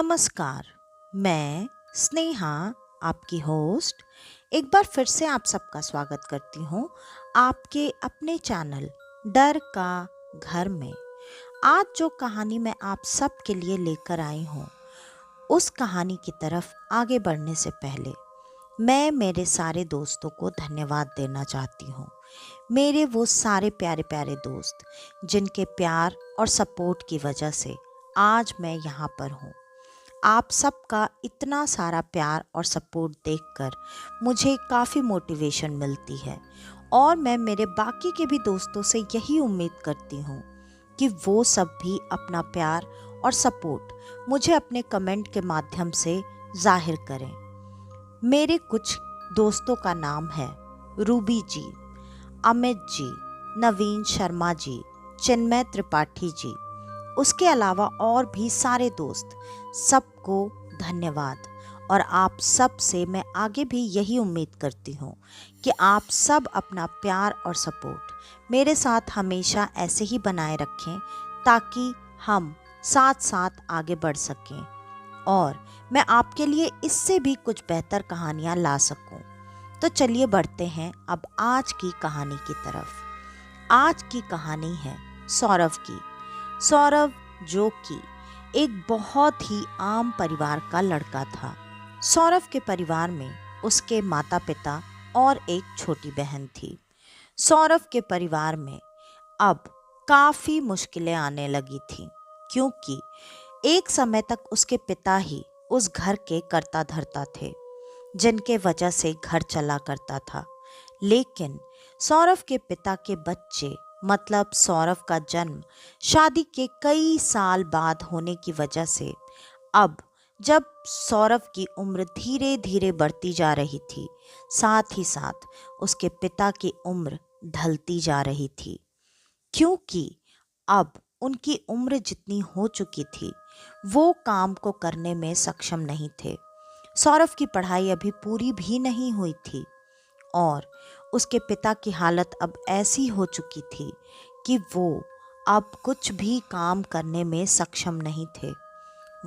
नमस्कार। मैं स्नेहा, आपकी होस्ट, एक बार फिर से आप सबका स्वागत करती हूँ आपके अपने चैनल डर का घर में। आज जो कहानी मैं आप सबके लिए लेकर आई हूँ, उस कहानी की तरफ आगे बढ़ने से पहले मैं मेरे सारे दोस्तों को धन्यवाद देना चाहती हूँ। मेरे वो सारे प्यारे प्यारे दोस्त जिनके प्यार और सपोर्ट की वजह से आज मैं यहाँ पर हूँ। आप सबका इतना सारा प्यार और सपोर्ट देखकर मुझे काफ़ी मोटिवेशन मिलती है और मैं मेरे बाकी के भी दोस्तों से यही उम्मीद करती हूँ कि वो सब भी अपना प्यार और सपोर्ट मुझे अपने कमेंट के माध्यम से जाहिर करें। मेरे कुछ दोस्तों का नाम है रूबी जी, अमित जी, नवीन शर्मा जी, चिन्मय त्रिपाठी जी। उसके अलावा और भी सारे दोस्त, सबको धन्यवाद। और आप सब से मैं आगे भी यही उम्मीद करती हूँ कि आप सब अपना प्यार और सपोर्ट मेरे साथ हमेशा ऐसे ही बनाए रखें ताकि हम साथ साथ आगे बढ़ सकें और मैं आपके लिए इससे भी कुछ बेहतर कहानियाँ ला सकूं। तो चलिए बढ़ते हैं अब आज की कहानी की तरफ। आज की कहानी है सौरभ की। सौरभ जो कि एक बहुत ही आम परिवार का लड़का था। सौरभ के परिवार में उसके माता पिता और एक छोटी बहन थी। सौरभ के परिवार में अब काफ़ी मुश्किलें आने लगी थी क्योंकि एक समय तक उसके पिता ही उस घर के कर्ता धर्ता थे जिनके वजह से घर चला करता था। लेकिन सौरभ के पिता के बच्चे मतलब सौरभ का जन्म शादी के कई साल बाद होने की वजह से अब जब सौरभ की उम्र धीरे धीरे बढ़ती जा रही थी, साथ ही साथ उसके पिता की उम्र ढलती जा रही थी क्योंकि अब उनकी उम्र जितनी हो चुकी थी वो काम को करने में सक्षम नहीं थे। सौरभ की पढ़ाई अभी पूरी भी नहीं हुई थी और उसके पिता की हालत अब ऐसी हो चुकी थी कि वो अब कुछ भी काम करने में सक्षम नहीं थे।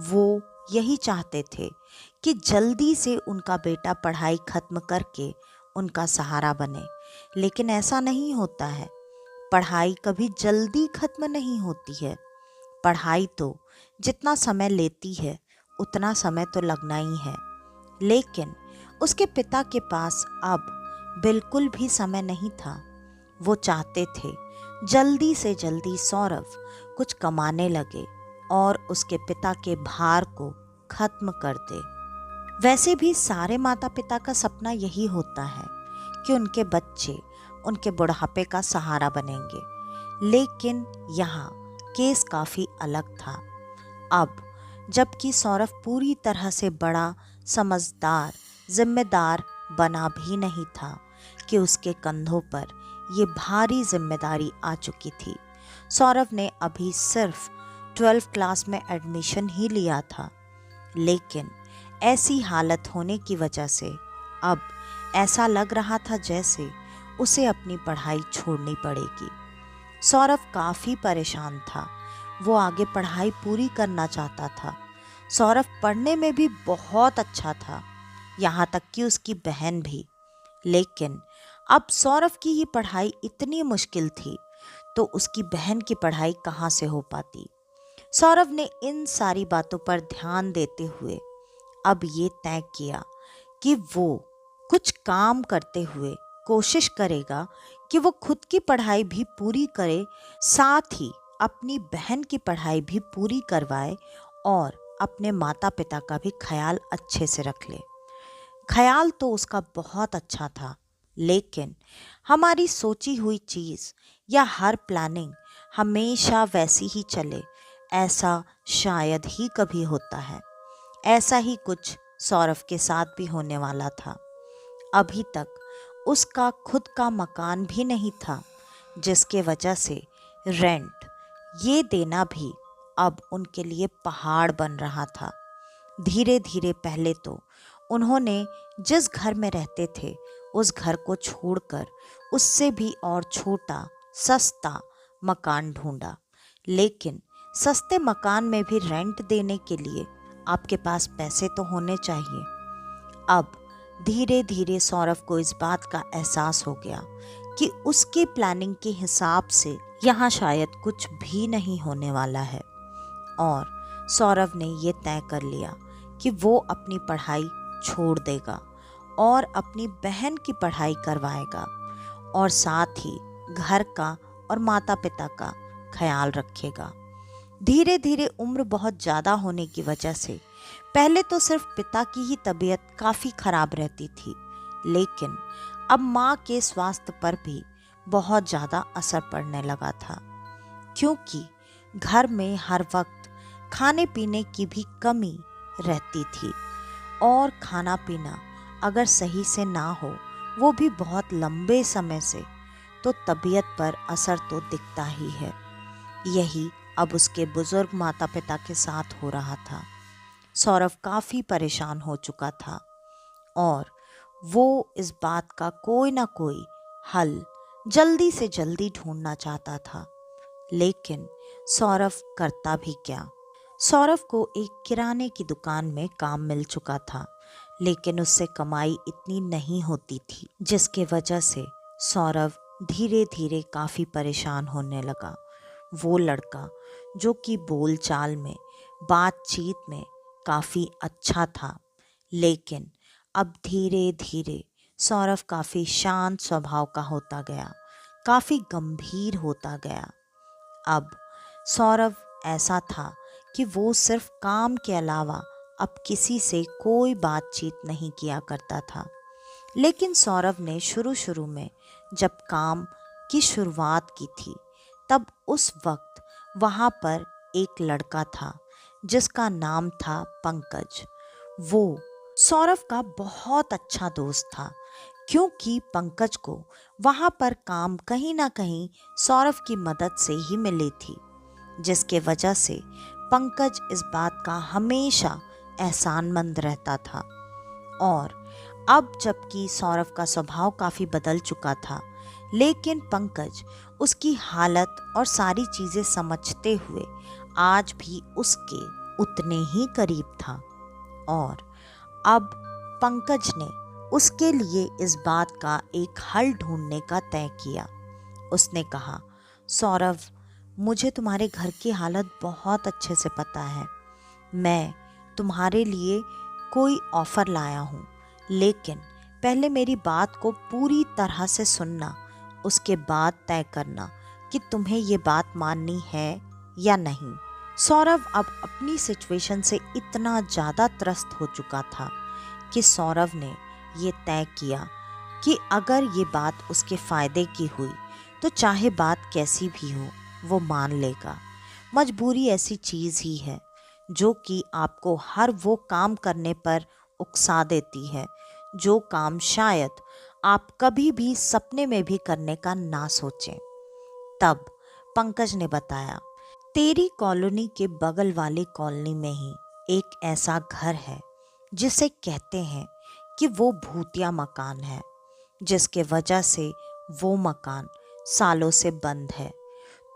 वो यही चाहते थे कि जल्दी से उनका बेटा पढ़ाई खत्म करके उनका सहारा बने, लेकिन ऐसा नहीं होता है। पढ़ाई कभी जल्दी खत्म नहीं होती है। पढ़ाई तो जितना समय लेती है उतना समय तो लगना ही है। लेकिन उसके पिता के पास अब बिल्कुल भी समय नहीं था। वो चाहते थे जल्दी से जल्दी सौरभ कुछ कमाने लगे और उसके पिता के भार को खत्म कर दे। वैसे भी सारे माता पिता का सपना यही होता है कि उनके बच्चे उनके बुढ़ापे का सहारा बनेंगे, लेकिन यहाँ केस काफ़ी अलग था। अब जबकि सौरभ पूरी तरह से बड़ा, समझदार, जिम्मेदार बना भी नहीं था कि उसके कंधों पर ये भारी जिम्मेदारी आ चुकी थी। सौरभ ने अभी सिर्फ 12th क्लास में एडमिशन ही लिया था, लेकिन ऐसी हालत होने की वजह से अब ऐसा लग रहा था जैसे उसे अपनी पढ़ाई छोड़नी पड़ेगी। सौरभ काफ़ी परेशान था। वो आगे पढ़ाई पूरी करना चाहता था। सौरभ पढ़ने में भी बहुत अच्छा था, यहाँ तक कि उसकी बहन भी। लेकिन अब सौरभ की ये पढ़ाई इतनी मुश्किल थी तो उसकी बहन की पढ़ाई कहाँ से हो पाती। सौरभ ने इन सारी बातों पर ध्यान देते हुए अब ये तय किया कि वो कुछ काम करते हुए कोशिश करेगा कि वो खुद की पढ़ाई भी पूरी करे, साथ ही अपनी बहन की पढ़ाई भी पूरी करवाए और अपने माता पिता का भी ख्याल अच्छे से रख ले। ख्याल तो उसका बहुत अच्छा था, लेकिन हमारी सोची हुई चीज़ या हर प्लानिंग हमेशा वैसी ही चले, ऐसा शायद ही कभी होता है। ऐसा ही कुछ सौरभ के साथ भी होने वाला था। अभी तक उसका खुद का मकान भी नहीं था, जिसके वजह से रेंट ये देना भी अब उनके लिए पहाड़ बन रहा था। धीरे धीरे पहले तो उन्होंने जिस घर में रहते थे उस घर को छोड़कर उससे भी और छोटा सस्ता मकान ढूंढा, लेकिन सस्ते मकान में भी रेंट देने के लिए आपके पास पैसे तो होने चाहिए। अब धीरे धीरे सौरभ को इस बात का एहसास हो गया कि उसकी प्लानिंग के हिसाब से यहाँ शायद कुछ भी नहीं होने वाला है, और सौरभ ने ये तय कर लिया कि वो अपनी पढ़ाई छोड़ देगा और अपनी बहन की पढ़ाई करवाएगा और साथ ही घर का और माता पिता का ख्याल रखेगा। धीरे धीरे उम्र बहुत ज़्यादा होने की वजह से पहले तो सिर्फ पिता की ही तबीयत काफ़ी खराब रहती थी, लेकिन अब माँ के स्वास्थ्य पर भी बहुत ज़्यादा असर पड़ने लगा था, क्योंकि घर में हर वक्त खाने पीने की भी कमी रहती थी और खाना पीना अगर सही से ना हो, वो भी बहुत लंबे समय से, तो तबीयत पर असर तो दिखता ही है। यही अब उसके बुजुर्ग माता पिता के साथ हो रहा था। सौरभ काफ़ी परेशान हो चुका था और वो इस बात का कोई ना कोई हल जल्दी से जल्दी ढूंढना चाहता था, लेकिन सौरभ करता भी क्या। सौरभ को एक किराने की दुकान में काम मिल चुका था, लेकिन उससे कमाई इतनी नहीं होती थी, जिसके वजह से सौरभ धीरे धीरे काफ़ी परेशान होने लगा। वो लड़का जो कि बोलचाल में, बातचीत में काफ़ी अच्छा था, लेकिन अब धीरे धीरे सौरभ काफ़ी शांत स्वभाव का होता गया, काफ़ी गंभीर होता गया। अब सौरभ ऐसा था कि वो सिर्फ काम के अलावा अब किसी से कोई बातचीत नहीं किया करता था। लेकिन सौरभ ने शुरू शुरू में जब काम की शुरुआत की थी, तब उस वक्त वहाँ पर एक लड़का था जिसका नाम था पंकज। वो सौरभ का बहुत अच्छा दोस्त था, क्योंकि पंकज को वहाँ पर काम कहीं ना कहीं सौरभ की मदद से ही मिली थी, जिसके वजह से पंकज इस बात का हमेशा एहसानमंद रहता था। और अब जबकि सौरभ का स्वभाव काफ़ी बदल चुका था, लेकिन पंकज उसकी हालत और सारी चीज़ें समझते हुए आज भी उसके उतने ही करीब था। और अब पंकज ने उसके लिए इस बात का एक हल ढूंढने का तय किया। उसने कहा, सौरभ, मुझे तुम्हारे घर की हालत बहुत अच्छे से पता है। मैं तुम्हारे लिए कोई ऑफ़र लाया हूँ, लेकिन पहले मेरी बात को पूरी तरह से सुनना, उसके बाद तय करना कि तुम्हें ये बात माननी है या नहीं। सौरभ अब अपनी सिचुएशन से इतना ज़्यादा त्रस्त हो चुका था कि सौरभ ने ये तय किया कि अगर ये बात उसके फ़ायदे की हुई तो चाहे बात कैसी भी हो वो मान लेगा। मजबूरी ऐसी चीज़ ही है जो कि आपको हर वो काम करने पर उकसा देती है जो काम शायद आप कभी भी सपने में भी करने का ना सोचें। तब पंकज ने बताया, तेरी कॉलोनी के बगल वाली कॉलोनी में ही एक ऐसा घर है जिसे कहते हैं कि वो भूतिया मकान है, जिसके वजह से वो मकान सालों से बंद है।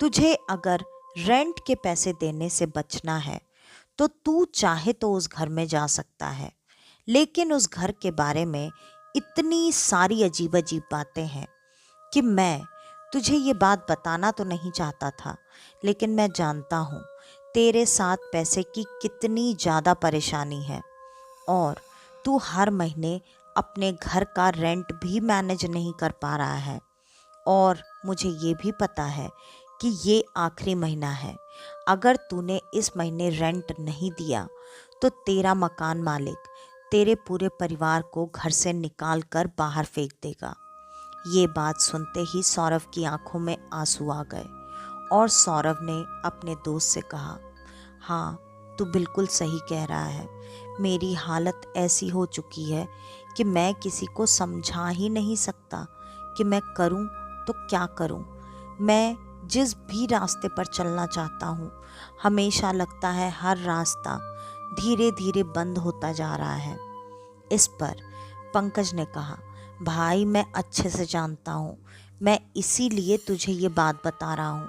तुझे अगर रेंट के पैसे देने से बचना है तो तू चाहे तो उस घर में जा सकता है, लेकिन उस घर के बारे में इतनी सारी अजीब अजीब बातें हैं कि मैं तुझे ये बात बताना तो नहीं चाहता था, लेकिन मैं जानता हूँ तेरे साथ पैसे की कितनी ज़्यादा परेशानी है और तू हर महीने अपने घर का रेंट भी मैनेज नहीं कर पा रहा है। और मुझे ये भी पता है कि ये आखिरी महीना है। अगर तूने इस महीने रेंट नहीं दिया तो तेरा मकान मालिक तेरे पूरे परिवार को घर से निकाल कर बाहर फेंक देगा। ये बात सुनते ही सौरभ की आंखों में आंसू आ गए और सौरभ ने अपने दोस्त से कहा, हाँ, तू बिल्कुल सही कह रहा है। मेरी हालत ऐसी हो चुकी है कि मैं किसी को समझा ही नहीं सकता कि मैं करूं तो क्या करूं। मैं जिस भी रास्ते पर चलना चाहता हूं, हमेशा लगता है हर रास्ता धीरे धीरे बंद होता जा रहा है। इस पर पंकज ने कहा, भाई, मैं अच्छे से जानता हूँ, मैं इसीलिए तुझे ये बात बता रहा हूँ।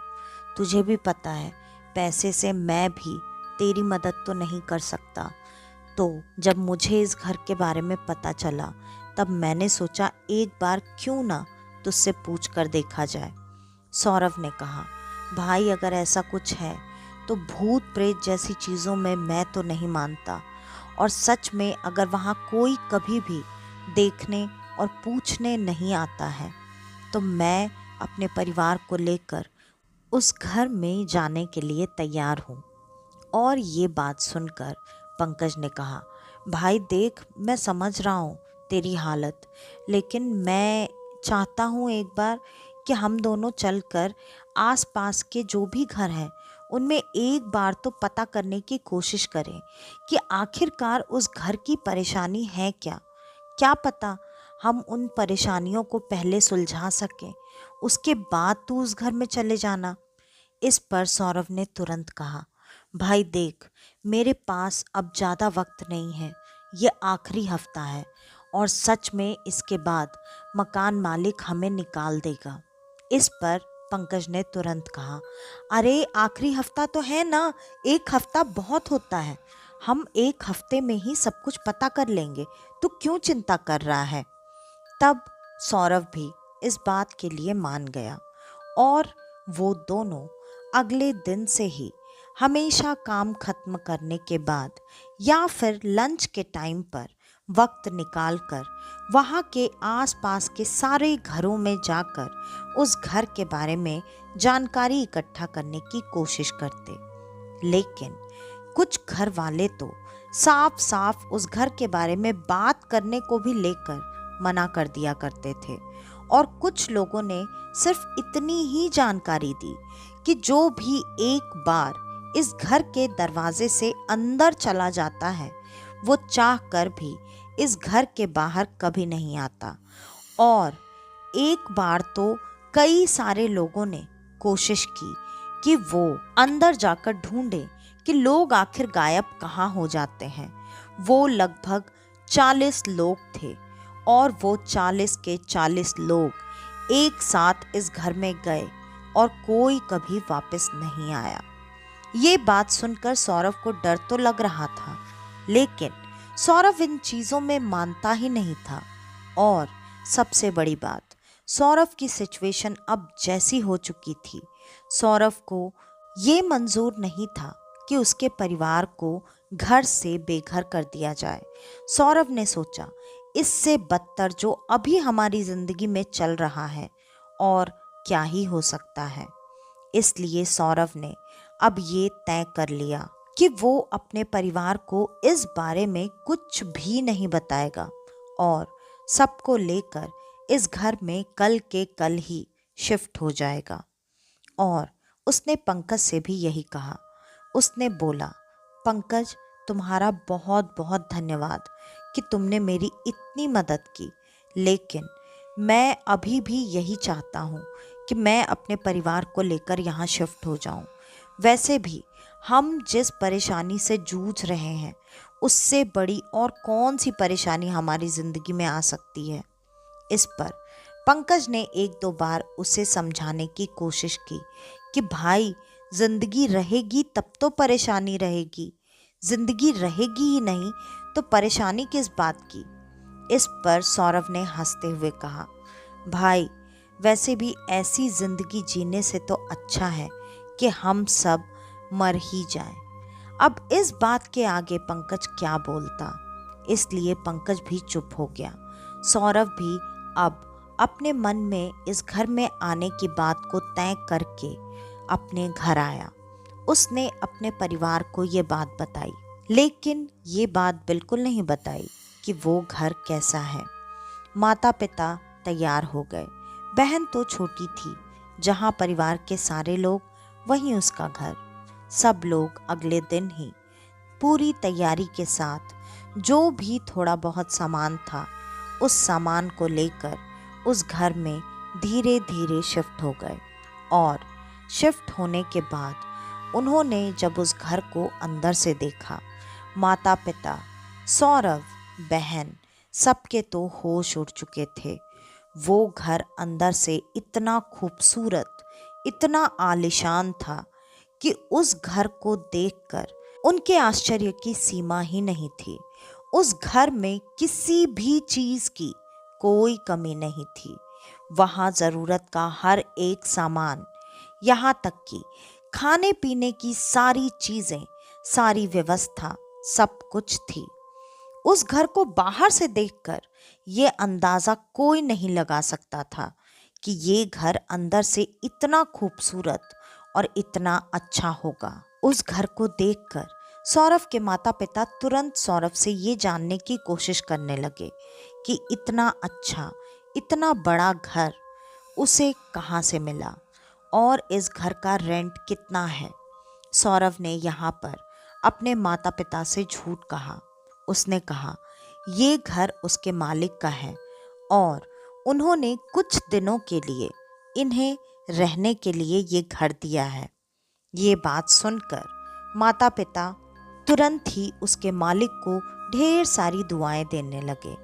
तुझे भी पता है पैसे से मैं भी तेरी मदद तो नहीं कर सकता, तो जब मुझे इस घर के बारे में पता चला तब मैंने सोचा एक बार क्यों ना तुझसे पूछ कर देखा जाए। सौरभ ने कहा, भाई अगर ऐसा कुछ है तो भूत प्रेत जैसी चीज़ों में मैं तो नहीं मानता, और सच में अगर वहाँ कोई कभी भी देखने और पूछने नहीं आता है तो मैं अपने परिवार को लेकर उस घर में जाने के लिए तैयार हूँ। और ये बात सुनकर पंकज ने कहा, भाई देख, मैं समझ रहा हूँ तेरी हालत, लेकिन मैं चाहता हूँ एक बार कि हम दोनों चलकर आसपास के जो भी घर हैं उनमें एक बार तो पता करने की कोशिश करें कि आखिरकार उस घर की परेशानी है क्या। क्या पता हम उन परेशानियों को पहले सुलझा सकें, उसके बाद तू उस घर में चले जाना। इस पर सौरभ ने तुरंत कहा, भाई देख, मेरे पास अब ज़्यादा वक्त नहीं है, ये आखिरी हफ्ता है और सच में इसके बाद मकान मालिक हमें निकाल देगा। इस पर पंकज ने तुरंत कहा, अरे आखिरी हफ्ता तो है ना, एक हफ्ता बहुत होता है, हम एक हफ्ते में ही सब कुछ पता कर लेंगे, तू क्यों चिंता कर रहा है। तब सौरभ भी इस बात के लिए मान गया और वो दोनों अगले दिन से ही हमेशा काम खत्म करने के बाद या फिर लंच के टाइम पर वक्त निकालकर वहाँ के आसपास के सारे घरों में जाकर उस घर के बारे में जानकारी इकट्ठा करने की कोशिश करते। लेकिन कुछ घर वाले तो साफ साफ उस घर के बारे में बात करने को भी लेकर मना कर दिया करते थे, और कुछ लोगों ने सिर्फ इतनी ही जानकारी दी कि जो भी एक बार इस घर के दरवाजे से अंदर चला जाता है वो चाह कर भी इस घर के बाहर कभी नहीं आता। और एक बार तो कई सारे लोगों ने कोशिश की कि वो अंदर जाकर ढूंढे कि लोग आखिर गायब कहाँ हो जाते हैं। वो लगभग 40 लोग थे और वो 40 के 40 लोग एक साथ इस घर में गए और कोई कभी वापस नहीं आया। ये बात सुनकर सौरभ को डर तो लग रहा था, लेकिन सौरभ इन चीज़ों में मानता ही नहीं था। और सबसे बड़ी बात, सौरभ की सिचुएशन अब जैसी हो चुकी थी, सौरभ को ये मंजूर नहीं था कि उसके परिवार को घर से बेघर कर दिया जाए। सौरभ ने सोचा, इससे बदतर जो अभी हमारी जिंदगी में चल रहा है और क्या ही हो सकता है। इसलिए सौरभ ने अब ये तय कर लिया कि वो अपने परिवार को इस बारे में कुछ भी नहीं बताएगा और सबको लेकर इस घर में कल के कल ही शिफ्ट हो जाएगा। और उसने पंकज से भी यही कहा। उसने बोला, पंकज, तुम्हारा बहुत बहुत धन्यवाद कि तुमने मेरी इतनी मदद की, लेकिन मैं अभी भी यही चाहता हूँ कि मैं अपने परिवार को लेकर यहाँ शिफ्ट हो जाऊँ। वैसे भी हम जिस परेशानी से जूझ रहे हैं उससे बड़ी और कौन सी परेशानी हमारी ज़िंदगी में आ सकती है। इस पर पंकज ने एक दो बार उसे समझाने की कोशिश की कि भाई, जिंदगी रहेगी तब तो परेशानी रहेगी, जिंदगी रहेगी ही नहीं तो परेशानी किस बात की। इस पर सौरभ ने हंसते हुए कहा, भाई वैसे भी ऐसी जिंदगी जीने से तो अच्छा है कि हम सब मर ही जाएं। अब इस बात के आगे पंकज क्या बोलता, इसलिए पंकज भी चुप हो गया। सौरभ भी अब अपने मन में इस घर में आने की बात को तय करके अपने घर आया। उसने अपने परिवार को ये बात बताई, लेकिन ये बात बिल्कुल नहीं बताई कि वो घर कैसा है। माता पिता तैयार हो गए। बहन तो छोटी थी, जहाँ परिवार के सारे लोग वहीं उसका घर। सब लोग अगले दिन ही पूरी तैयारी के साथ जो भी थोड़ा बहुत सामान था उस सामान को लेकर उस घर में धीरे धीरे शिफ्ट हो गए। और शिफ्ट होने के बाद उन्होंने जब उस घर को अंदर से देखा, माता पिता, सौरभ, बहन, सबके तो होश उड़ चुके थे। वो घर अंदर से इतना खूबसूरत, इतना आलीशान था कि उस घर को देखकर उनके आश्चर्य की सीमा ही नहीं थी। उस घर में किसी भी चीज की कोई कमी नहीं थी। वहां जरूरत का हर एक सामान, यहाँ तक कि खाने पीने की सारी चीजें, सारी व्यवस्था, सब कुछ थी। उस घर को बाहर से देखकर ये अंदाजा कोई नहीं लगा सकता था कि ये घर अंदर से इतना खूबसूरत और इतना अच्छा होगा। उस घर को देखकर सौरभ के माता पिता तुरंत सौरभ से ये जानने की कोशिश करने लगे कि इतना अच्छा, इतना बड़ा घर उसे कहाँ से मिला और इस घर का रेंट कितना है। सौरभ ने यहाँ पर अपने माता पिता से झूठ कहा। उसने कहा ये घर उसके मालिक का है और उन्होंने कुछ दिनों के लिए इन्हें रहने के लिए ये घर दिया है। ये बात सुनकर माता पिता तुरंत ही उसके मालिक को ढेर सारी दुआएं देने लगे।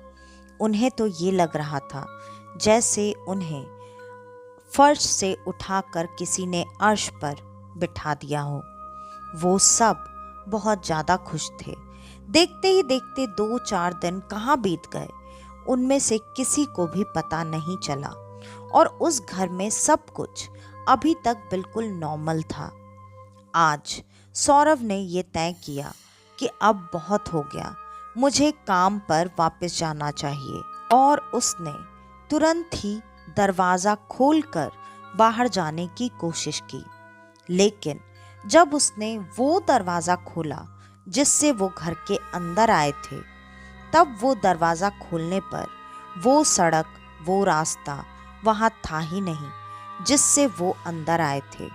उन्हें तो ये लग रहा था जैसे उन्हें फर्श से उठाकर किसी ने अर्श पर बिठा दिया हो। वो सब बहुत ज़्यादा खुश थे। देखते ही देखते 2-4 दिन कहाँ बीत गए उनमें से किसी को भी पता नहीं चला और उस घर में सब कुछ अभी तक बिल्कुल नॉर्मल था। आज सौरभ ने ये तय किया कि अब बहुत हो गया, मुझे काम पर वापस जाना चाहिए और उसने तुरंत ही दरवाज़ा खोलकर बाहर जाने की कोशिश की। लेकिन जब उसने वो दरवाज़ा खोला जिससे वो घर के अंदर आए थे, तब वो दरवाज़ा खोलने पर वो सड़क, वो रास्ता वहाँ था ही नहीं जिससे वो अंदर आए थे।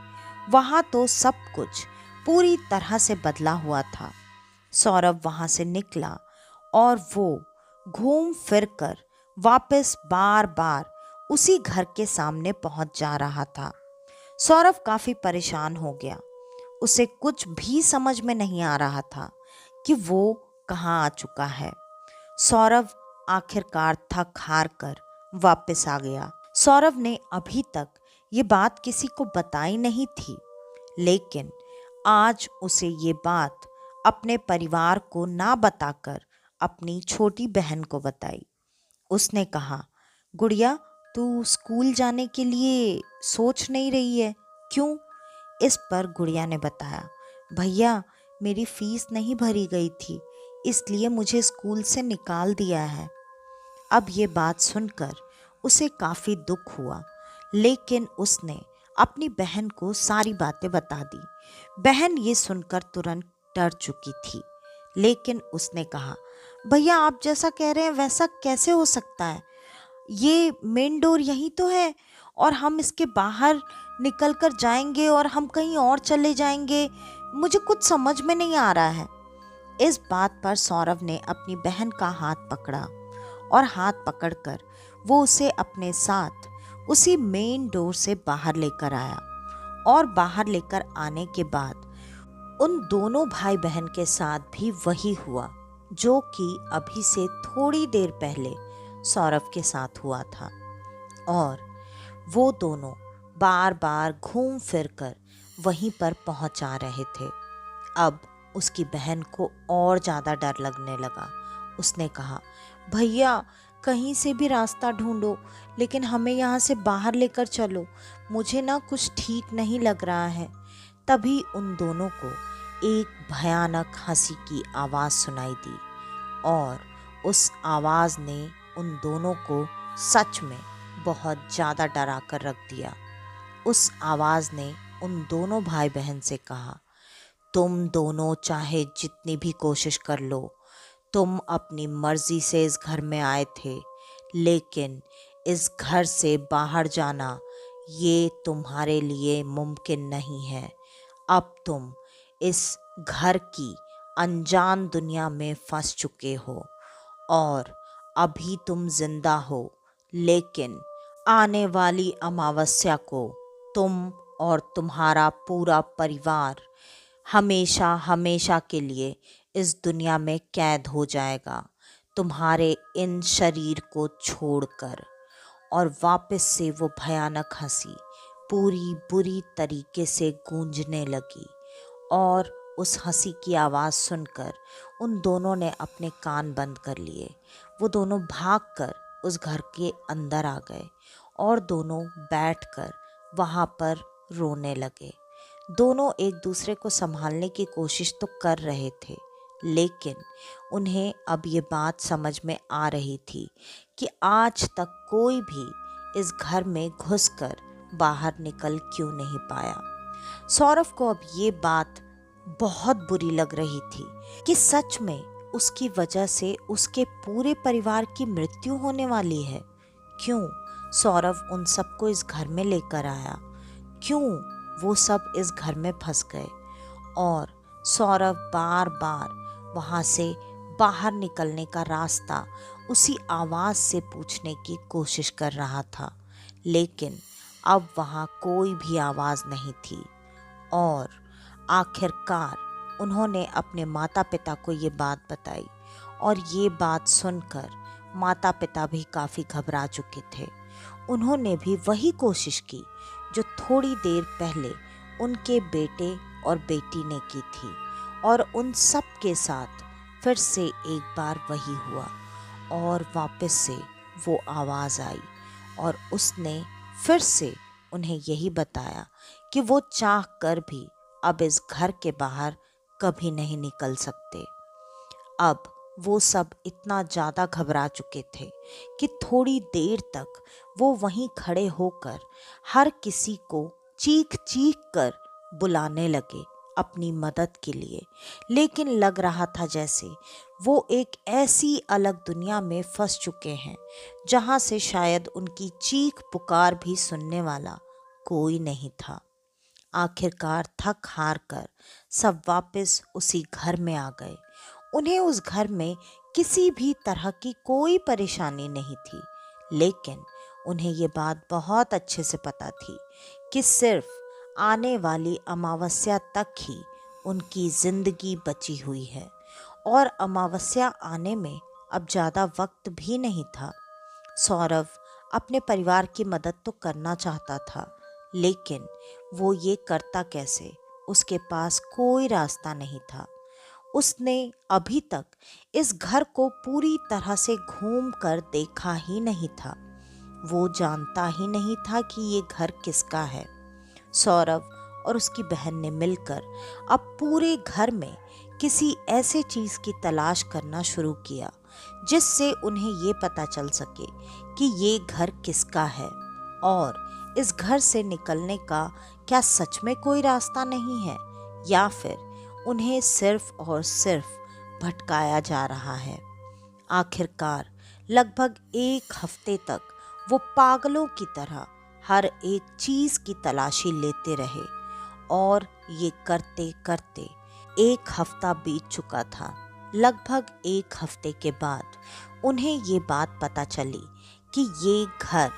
वहाँ तो सब कुछ पूरी तरह से बदला हुआ था। सौरभ वहाँ से निकला और वो घूम फिर कर वापस बार बार उसी घर के सामने पहुंच जा रहा था। सौरभ काफी परेशान हो गया। उसे कुछ भी समझ में नहीं आ रहा था कि वो कहाँ आ चुका है। सौरभ आखिरकार थक हार कर वापस आ गया। सौरभ ने अभी तक ये बात किसी को बताई नहीं थी, लेकिन आज उसे ये बात अपने परिवार को ना बताकर अपनी छोटी बहन को बताई। उसने कहा, गुड़िया, तू स्कूल जाने के लिए सोच नहीं रही है क्यों? इस पर गुड़िया ने बताया, भैया, मेरी फीस नहीं भरी गई थी, इसलिए मुझे स्कूल से निकाल दिया है। अब ये बात सुनकर उसे काफ़ी दुख हुआ, लेकिन उसने अपनी बहन को सारी बातें बता दी। बहन ये सुनकर तुरंत डर चुकी थी, लेकिन उसने कहा, भैया, आप जैसा कह रहे हैं वैसा कैसे हो सकता है? ये मेन डोर यही तो है और हम इसके बाहर निकल कर जाएंगे और हम कहीं और चले जाएंगे। मुझे कुछ समझ में नहीं आ रहा है। इस बात पर सौरभ ने अपनी बहन का हाथ पकड़ा और हाथ पकड़कर वो उसे अपने साथ उसी मेन डोर से बाहर लेकर आया और बाहर लेकर आने के बाद उन दोनों भाई बहन के साथ भी वही हुआ जो कि अभी से थोड़ी देर पहले सौरभ के साथ हुआ था। और वो दोनों बार बार घूम फिर कर वहीं पर पहुंच आ रहे थे। अब उसकी बहन को और ज़्यादा डर लगने लगा। उसने कहा, भैया, कहीं से भी रास्ता ढूंढो, लेकिन हमें यहाँ से बाहर लेकर चलो, मुझे ना कुछ ठीक नहीं लग रहा है। तभी उन दोनों को एक भयानक हंसी की आवाज़ सुनाई दी और उस आवाज़ ने उन दोनों को सच में बहुत ज़्यादा डरा कर रख दिया। उस आवाज़ ने उन दोनों भाई बहन से कहा, तुम दोनों चाहे जितनी भी कोशिश कर लो, तुम अपनी मर्जी से इस घर में आए थे, लेकिन इस घर से बाहर जाना ये तुम्हारे लिए मुमकिन नहीं है। अब तुम इस घर की अनजान दुनिया में फंस चुके हो और अभी तुम जिंदा हो, लेकिन आने वाली अमावस्या को तुम और तुम्हारा पूरा परिवार हमेशा हमेशा के लिए इस दुनिया में कैद हो जाएगा, तुम्हारे इन शरीर को छोड़कर। और वापस से वो भयानक हंसी पूरी बुरी तरीके से गूंजने लगी और उस हंसी की आवाज़ सुनकर उन दोनों ने अपने कान बंद कर लिए। वो दोनों भागकर उस घर के अंदर आ गए और दोनों बैठकर वहाँ पर रोने लगे। दोनों एक दूसरे को संभालने की कोशिश तो कर रहे थे, लेकिन उन्हें अब ये बात समझ में आ रही थी कि आज तक कोई भी इस घर में घुसकर बाहर निकल क्यों नहीं पाया। सौरभ को अब ये बात बहुत बुरी लग रही थी कि सच में उसकी वजह से उसके पूरे परिवार की मृत्यु होने वाली है। क्यों सौरभ उन सबको इस घर में लेकर आया? क्यों वो सब इस घर में फंस गए? और सौरभ बार बार वहाँ से बाहर निकलने का रास्ता उसी आवाज़ से पूछने की कोशिश कर रहा था, लेकिन अब वहाँ कोई भी आवाज़ नहीं थी। और आखिरकार उन्होंने अपने माता पिता को ये बात बताई और ये बात सुनकर माता पिता भी काफ़ी घबरा चुके थे। उन्होंने भी वही कोशिश की जो थोड़ी देर पहले उनके बेटे और बेटी ने की थी, और उन सब के साथ फिर से एक बार वही हुआ और वापस से वो आवाज़ आई और उसने फिर से उन्हें यही बताया कि वो चाह कर भी अब इस घर के बाहर कभी नहीं निकल सकते। अब वो सब इतना ज़्यादा घबरा चुके थे कि थोड़ी देर तक वो वहीं खड़े होकर हर किसी को चीख चीख कर बुलाने लगे अपनी मदद के लिए, लेकिन लग रहा था जैसे वो एक ऐसी अलग दुनिया में फंस चुके हैं जहाँ से शायद उनकी चीख पुकार भी सुनने वाला कोई नहीं था। आखिरकार थक हार कर सब वापस उसी घर में आ गए। उन्हें उस घर में किसी भी तरह की कोई परेशानी नहीं थी, लेकिन उन्हें ये बात बहुत अच्छे से पता थी कि सिर्फ आने वाली अमावस्या तक ही उनकी जिंदगी बची हुई है और अमावस्या आने में अब ज़्यादा वक्त भी नहीं था। सौरभ अपने परिवार की मदद तो करना चाहता था, लेकिन वो ये करता कैसे? उसके पास कोई रास्ता नहीं था। उसने अभी तक इस घर को पूरी तरह से घूम कर देखा ही नहीं था। वो जानता ही नहीं था कि ये घर किसका है। सौरभ और उसकी बहन ने मिलकर अब पूरे घर में किसी ऐसे चीज़ की तलाश करना शुरू किया जिससे उन्हें ये पता चल सके कि ये घर किसका है और इस घर से निकलने का क्या सच में कोई रास्ता नहीं है, या फिर उन्हें सिर्फ और सिर्फ भटकाया जा रहा है। आखिरकार लगभग एक हफ्ते तक वो पागलों की तरह हर एक चीज़ की तलाशी लेते रहे और ये करते करते एक हफ्ता बीत चुका था। लगभग एक हफ्ते के बाद उन्हें ये बात पता चली कि ये घर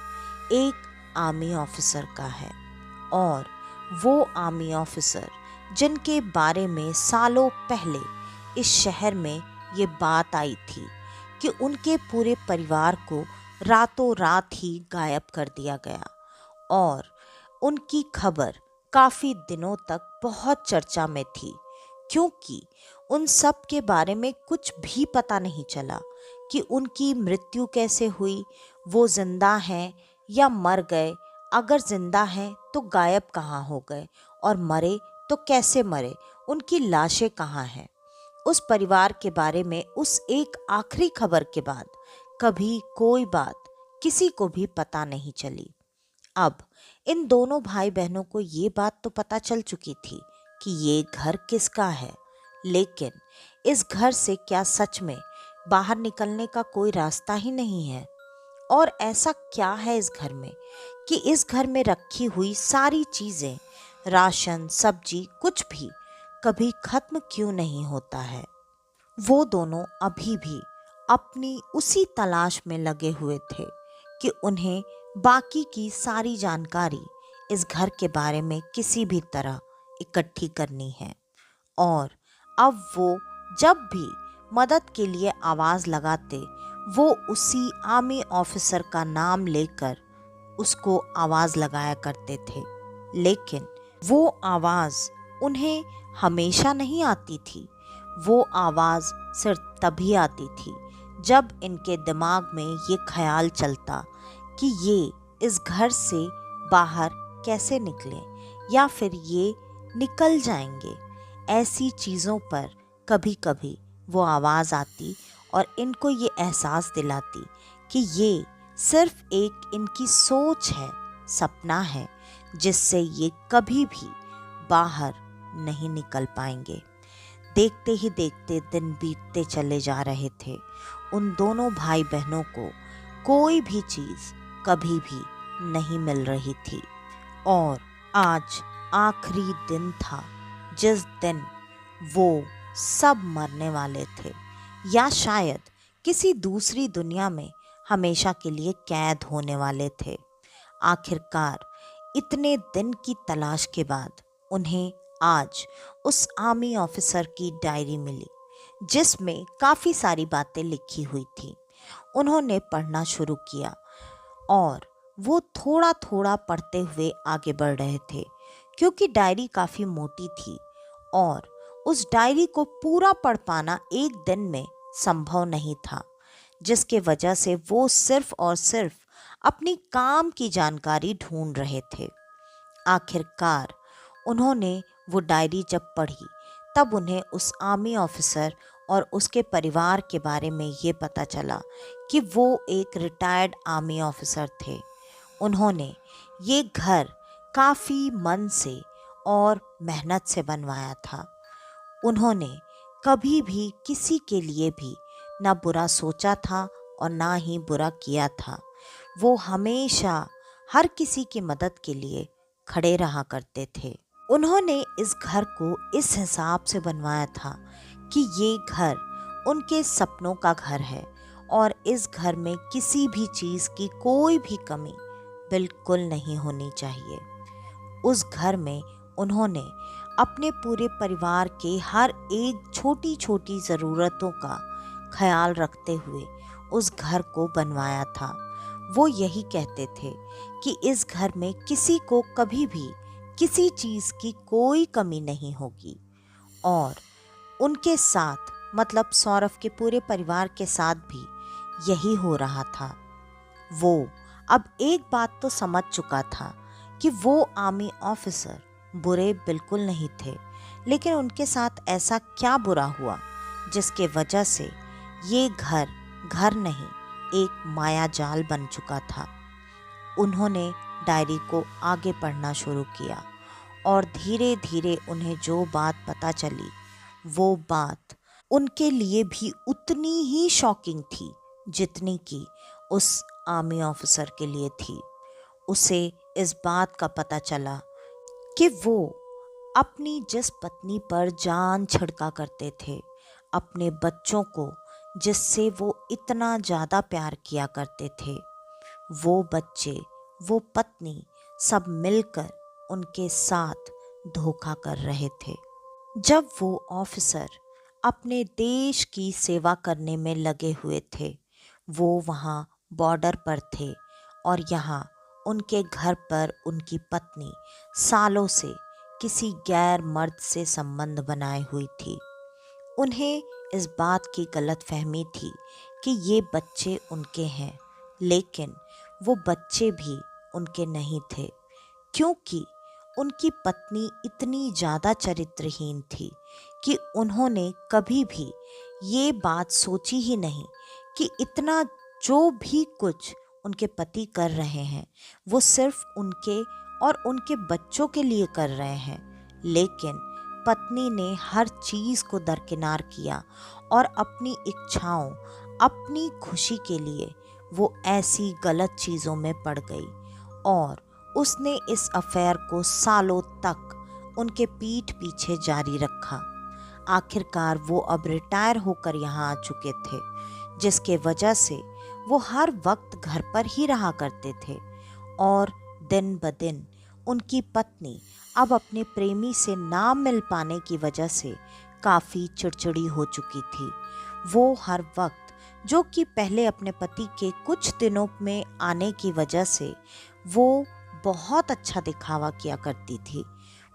एक आर्मी ऑफिसर का है, और वो आर्मी ऑफिसर जिनके बारे में सालों पहले इस शहर में ये बात आई थी कि उनके पूरे परिवार को रातों रात ही गायब कर दिया गया, और उनकी खबर काफ़ी दिनों तक बहुत चर्चा में थी, क्योंकि उन सब के बारे में कुछ भी पता नहीं चला कि उनकी मृत्यु कैसे हुई, वो जिंदा हैं या मर गए, अगर जिंदा हैं तो गायब कहाँ हो गए, और मरे तो कैसे मरे, उनकी लाशें कहाँ हैं। उस परिवार के बारे में उस एक आखिरी खबर के बाद कभी कोई बात किसी को भी पता नहीं चली। अब इन दोनों भाई बहनों को ये बात तो पता चल चुकी थी कि ये घर किसका है, लेकिन इस घर से क्या सच में बाहर निकलने का कोई रास्ता ही नहीं है? और ऐसा क्या है इस घर में कि इस घर में रखी हुई सारी चीज़ें, राशन, सब्जी, कुछ भी कभी खत्म क्यों नहीं होता है? वो दोनों अभी भी अपनी उसी तलाश में लगे हुए थे कि उन्हें बाकी की सारी जानकारी इस घर के बारे में किसी भी तरह इकट्ठी करनी है। और अब वो जब भी मदद के लिए आवाज़ लगाते, वो उसी आर्मी ऑफिसर का नाम लेकर उसको आवाज़ लगाया करते थे, लेकिन वो आवाज़ उन्हें हमेशा नहीं आती थी। वो आवाज़ सिर्फ तभी आती थी जब इनके दिमाग में ये ख्याल चलता कि ये इस घर से बाहर कैसे निकलें या फिर ये निकल जाएंगे। ऐसी चीज़ों पर कभी कभी वो आवाज़ आती और इनको ये एहसास दिलाती कि ये सिर्फ एक इनकी सोच है, सपना है, जिससे ये कभी भी बाहर नहीं निकल पाएंगे। देखते ही देखते दिन बीतते चले जा रहे थे। उन दोनों भाई बहनों को कोई भी चीज़ कभी भी नहीं मिल रही थी और आज आखिरी दिन था जिस दिन वो सब मरने वाले थे या शायद किसी दूसरी दुनिया में हमेशा के लिए कैद होने वाले थे। आखिरकार इतने दिन की तलाश के बाद उन्हें आज उस आर्मी ऑफिसर की डायरी मिली जिसमें काफ़ी सारी बातें लिखी हुई थी। उन्होंने पढ़ना शुरू किया और वो थोड़ा थोड़ा पढ़ते हुए आगे बढ़ रहे थे क्योंकि डायरी काफ़ी मोटी थी और उस डायरी को पूरा पढ़ पाना एक दिन में संभव नहीं था, जिसके वजह से वो सिर्फ और सिर्फ अपनी काम की जानकारी ढूंढ रहे थे। आखिरकार उन्होंने वो डायरी जब पढ़ी तब उन्हें उस आर्मी ऑफिसर और उसके परिवार के बारे में ये पता चला कि वो एक रिटायर्ड आर्मी ऑफिसर थे। उन्होंने ये घर काफ़ी मन से और मेहनत से बनवाया था। उन्होंने कभी भी किसी के लिए भी ना बुरा सोचा था और ना ही बुरा किया था। वो हमेशा हर किसी की मदद के लिए खड़े रहा करते थे। उन्होंने इस घर को इस हिसाब से बनवाया था कि ये घर उनके सपनों का घर है और इस घर में किसी भी चीज़ की कोई भी कमी बिल्कुल नहीं होनी चाहिए। उस घर में उन्होंने अपने पूरे परिवार के हर एक छोटी छोटी ज़रूरतों का ख्याल रखते हुए उस घर को बनवाया था। वो यही कहते थे कि इस घर में किसी को कभी भी किसी चीज़ की कोई कमी नहीं होगी और उनके साथ मतलब सौरभ के पूरे परिवार के साथ भी यही हो रहा था। वो अब एक बात तो समझ चुका था कि वो आर्मी ऑफिसर बुरे बिल्कुल नहीं थे, लेकिन उनके साथ ऐसा क्या बुरा हुआ जिसके वजह से ये घर घर नहीं एक माया जाल बन चुका था। उन्होंने डायरी को आगे पढ़ना शुरू किया और धीरे धीरे उन्हें जो बात पता चली वो बात उनके लिए भी उतनी ही शॉकिंग थी जितनी कि उस आर्मी ऑफिसर के लिए थी। उसे इस बात का पता चला कि वो अपनी जिस पत्नी पर जान छिड़का करते थे, अपने बच्चों को जिससे वो इतना ज़्यादा प्यार किया करते थे, वो बच्चे, वो पत्नी सब मिलकर उनके साथ धोखा कर रहे थे। जब वो ऑफिसर अपने देश की सेवा करने में लगे हुए थे, वो वहाँ बॉर्डर पर थे और यहाँ उनके घर पर उनकी पत्नी सालों से किसी गैर मर्द से संबंध बनाए हुई थी। उन्हें इस बात की गलतफहमी थी कि ये बच्चे उनके हैं, लेकिन वो बच्चे भी उनके नहीं थे क्योंकि उनकी पत्नी इतनी ज़्यादा चरित्रहीन थी कि उन्होंने कभी भी ये बात सोची ही नहीं कि इतना जो भी कुछ उनके पति कर रहे हैं वो सिर्फ उनके और उनके बच्चों के लिए कर रहे हैं। लेकिन पत्नी ने हर चीज़ को दरकिनार किया और अपनी इच्छाओं, अपनी खुशी के लिए वो ऐसी गलत चीज़ों में पड़ गई और उसने इस अफेयर को सालों तक उनके पीठ पीछे जारी रखा। आखिरकार वो अब रिटायर होकर यहाँ आ चुके थे, जिसके वजह से वो हर वक्त घर पर ही रहा करते थे और दिन ब दिन उनकी पत्नी अब अपने प्रेमी से ना मिल पाने की वजह से काफ़ी चिड़चिड़ी हो चुकी थी। वो हर वक्त, जो कि पहले अपने पति के कुछ दिनों में आने की वजह से वो बहुत अच्छा दिखावा किया करती थी,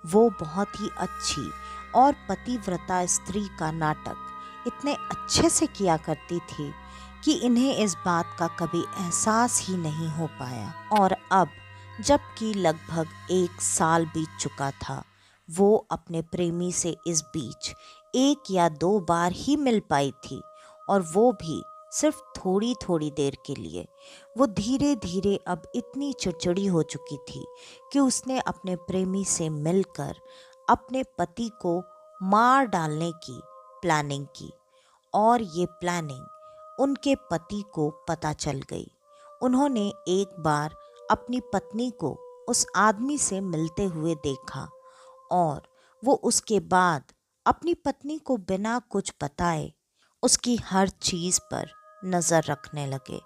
वो बहुत ही अच्छी और पतिव्रता स्त्री का नाटक इतने अच्छे से किया करती थी कि इन्हें इस बात का कभी एहसास ही नहीं हो पाया। और अब जबकि लगभग 1 साल बीत चुका था, वो अपने प्रेमी से इस बीच 1 या 2 बार ही मिल पाई थी, और वो भी सिर्फ थोड़ी थोड़ी देर के लिए। वो धीरे धीरे अब इतनी चिड़चिड़ी हो चुकी थी कि उसने अपने प्रेमी से मिलकर अपने पति को मार डालने की प्लानिंग की। और ये प्लानिंग उनके पति को पता चल गई। उन्होंने एक बार अपनी पत्नी को उस आदमी से मिलते हुए देखा, और वो उसके बाद अपनी पत्नी को बिना कुछ बताए उसकी हर चीज़ पर नज़र रखने लगे।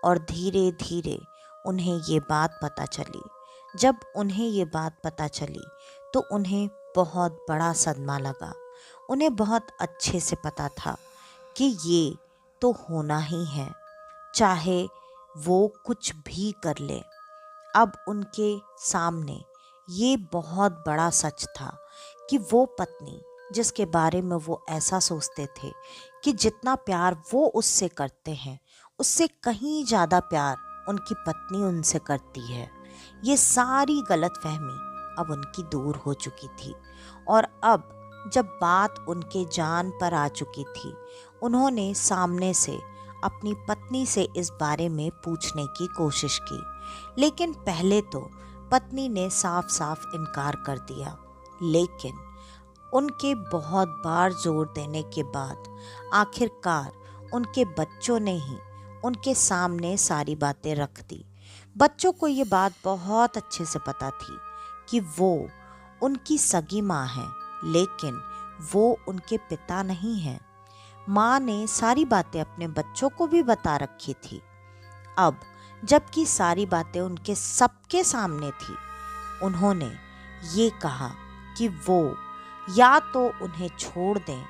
और धीरे धीरे उन्हें ये बात पता चली। जब उन्हें ये बात पता चली तो उन्हें बहुत बड़ा सदमा लगा। उन्हें बहुत अच्छे से पता था कि ये तो होना ही है, चाहे वो कुछ भी कर ले। अब उनके सामने ये बहुत बड़ा सच था कि वो पत्नी, जिसके बारे में वो ऐसा सोचते थे कि जितना प्यार वो उससे करते हैं उससे कहीं ज़्यादा प्यार उनकी पत्नी उनसे करती है, ये सारी गलतफहमी अब उनकी दूर हो चुकी थी। और अब जब बात उनके जान पर आ चुकी थी, उन्होंने सामने से अपनी पत्नी से इस बारे में पूछने की कोशिश की। लेकिन पहले तो पत्नी ने साफ साफ इनकार कर दिया। लेकिन उनके बहुत बार जोर देने के बाद आखिरकार उनके बच्चों ने ही उनके सामने सारी बातें रख दी। बच्चों को ये बात बहुत अच्छे से पता थी कि वो उनकी सगी माँ है, लेकिन वो उनके पिता नहीं हैं। माँ ने सारी बातें अपने बच्चों को भी बता रखी थी। अब जबकि सारी बातें उनके सबके सामने थी, उन्होंने ये कहा कि वो या तो उन्हें छोड़ दें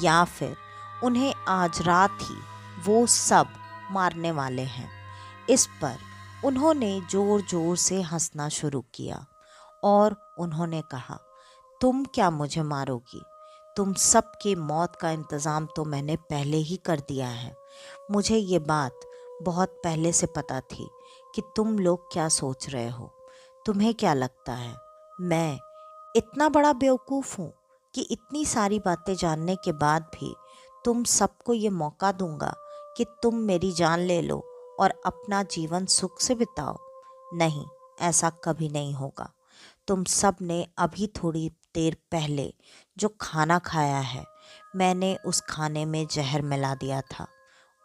या फिर उन्हें आज रात ही वो सब मारने वाले हैं। इस पर उन्होंने जोर जोर से हंसना शुरू किया और उन्होंने कहा, तुम क्या मुझे मारोगी? तुम सबकी मौत का इंतज़ाम तो मैंने पहले ही कर दिया है। मुझे ये बात बहुत पहले से पता थी कि तुम लोग क्या सोच रहे हो। तुम्हें क्या लगता है मैं इतना बड़ा बेवकूफ़ हूँ कि इतनी सारी बातें जानने के बाद भी तुम सबको ये मौका दूंगा कि तुम मेरी जान ले लो और अपना जीवन सुख से बिताओ? नहीं, ऐसा कभी नहीं होगा। तुम सब ने अभी थोड़ी देर पहले जो खाना खाया है, मैंने उस खाने में जहर मिला दिया था,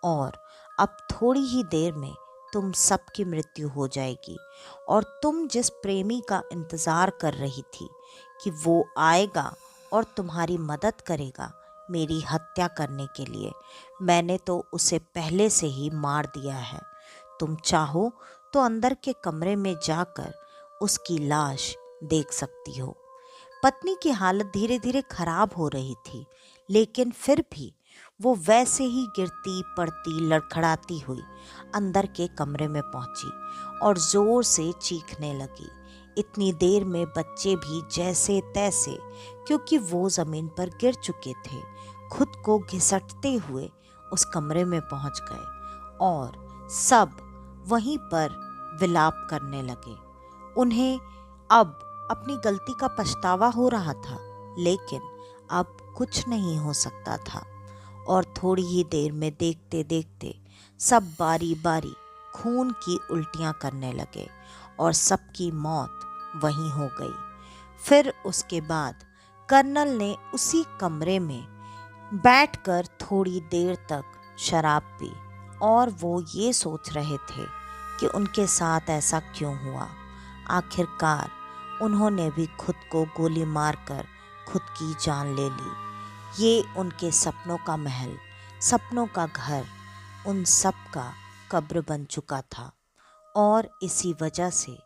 और अब थोड़ी ही देर में तुम सबकी मृत्यु हो जाएगी। और तुम जिस प्रेमी का इंतज़ार कर रही थी कि वो आएगा और तुम्हारी मदद करेगा मेरी हत्या करने के लिए, मैंने तो उसे पहले से ही मार दिया है। तुम चाहो तो अंदर के कमरे में जाकर उसकी लाश देख सकती हो। पत्नी की हालत धीरे धीरे खराब हो रही थी, लेकिन फिर भी वो वैसे ही गिरती पड़ती लड़खड़ाती हुई अंदर के कमरे में पहुंची और जोर से चीखने लगी। इतनी देर में बच्चे भी जैसे तैसे, क्योंकि वो जमीन पर गिर चुके थे, खुद को घिसटते हुए उस कमरे में पहुंच गए और सब वहीं पर विलाप करने लगे। उन्हें अब अपनी गलती का पछतावा हो रहा था, लेकिन अब कुछ नहीं हो सकता था। और थोड़ी ही देर में देखते देखते सब बारी बारी खून की उल्टियां करने लगे और सबकी मौत वहीं हो गई। फिर उसके बाद कर्नल ने उसी कमरे में बैठकर थोड़ी देर तक शराब पी, और वो ये सोच रहे थे कि उनके साथ ऐसा क्यों हुआ। आखिरकार उन्होंने भी खुद को गोली मारकर खुद की जान ले ली। ये उनके सपनों का महल, सपनों का घर, उन सब का कब्र बन चुका था। और इसी वजह से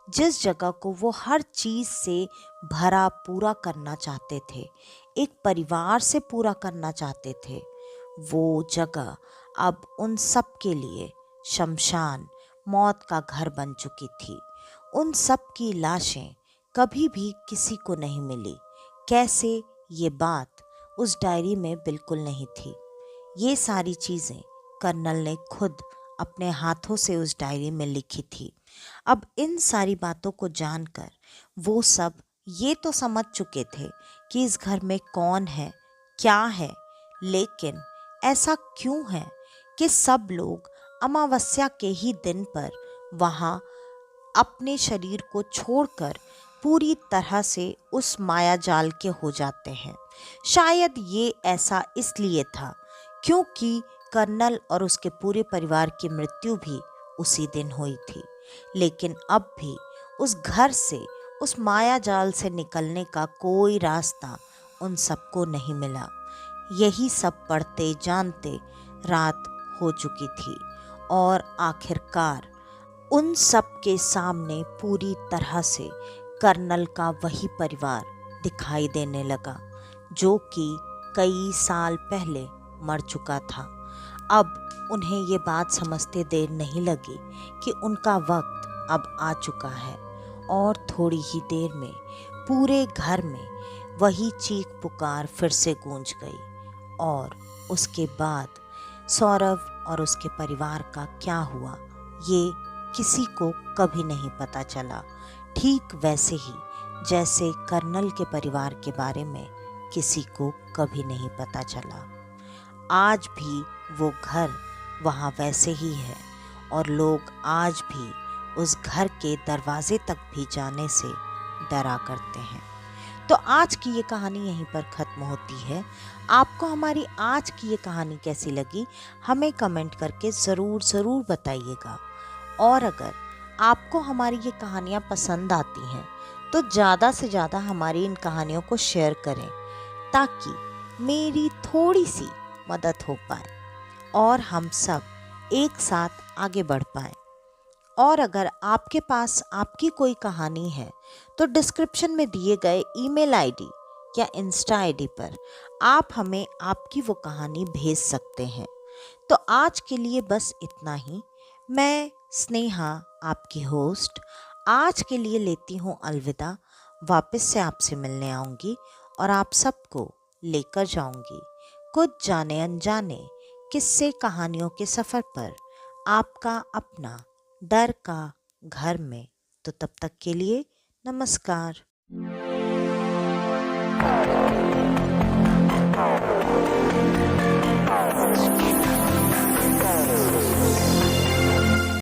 जिस जगह को वो हर चीज़ से भरा पूरा करना चाहते थे, एक परिवार से पूरा करना चाहते थे, वो जगह अब उन सब के लिए शमशान, मौत का घर बन चुकी थी। उन सब की लाशें कभी भी किसी को नहीं मिली। कैसे, ये बात उस डायरी में बिल्कुल नहीं थी। ये सारी चीज़ें कर्नल ने खुद अपने हाथों से उस डायरी में लिखी थी। अब इन सारी बातों को जानकर वो सब ये तो समझ चुके थे कि इस घर में कौन है, क्या है, लेकिन ऐसा क्यों है कि सब लोग अमावस्या के ही दिन पर वहाँ अपने शरीर को छोड़कर पूरी तरह से उस माया जाल के हो जाते हैं। शायद ये ऐसा इसलिए था क्योंकि कर्नल और उसके पूरे परिवार की मृत्यु भी उसी दिन हुई थी। लेकिन अब भी उस घर से, उस माया जाल से निकलने का कोई रास्ता उन सबको नहीं मिला। यही सब पढ़ते जानते रात हो चुकी थी और आखिरकार उन सब के सामने पूरी तरह से कर्नल का वही परिवार दिखाई देने लगा जो कि कई साल पहले मर चुका था। अब उन्हें ये बात समझते देर नहीं लगी कि उनका वक्त अब आ चुका है और थोड़ी ही देर में पूरे घर में वही चीख पुकार फिर से गूंज गई। और उसके बाद सौरभ और उसके परिवार का क्या हुआ ये किसी को कभी नहीं पता चला, ठीक वैसे ही जैसे कर्नल के परिवार के बारे में किसी को कभी नहीं पता चला। आज भी वो घर वहाँ वैसे ही है और लोग आज भी उस घर के दरवाजे तक भी जाने से डरा करते हैं। तो आज की ये कहानी यहीं पर ख़त्म होती है। आपको हमारी आज की ये कहानी कैसी लगी हमें कमेंट करके ज़रूर बताइएगा। और अगर आपको हमारी ये कहानियाँ पसंद आती हैं तो ज़्यादा से ज़्यादा हमारी इन कहानियों को शेयर करें ताकि मेरी थोड़ी सी मदद हो पाए और हम सब एक साथ आगे बढ़ पाएं। और अगर आपके पास आपकी कोई कहानी है तो डिस्क्रिप्शन में दिए गए ईमेल आईडी या इंस्टा आईडी पर आप हमें आपकी वो कहानी भेज सकते हैं। तो आज के लिए बस इतना ही। मैं स्नेहा, आपकी होस्ट, आज के लिए लेती हूँ अलविदा। वापस से आपसे मिलने आऊँगी और आप सबको लेकर जाऊँगी कुछ जाने अनजाने किस्से कहानियों के सफ़र पर, आपका अपना डर का घर में। तो तब तक के लिए नमस्कार।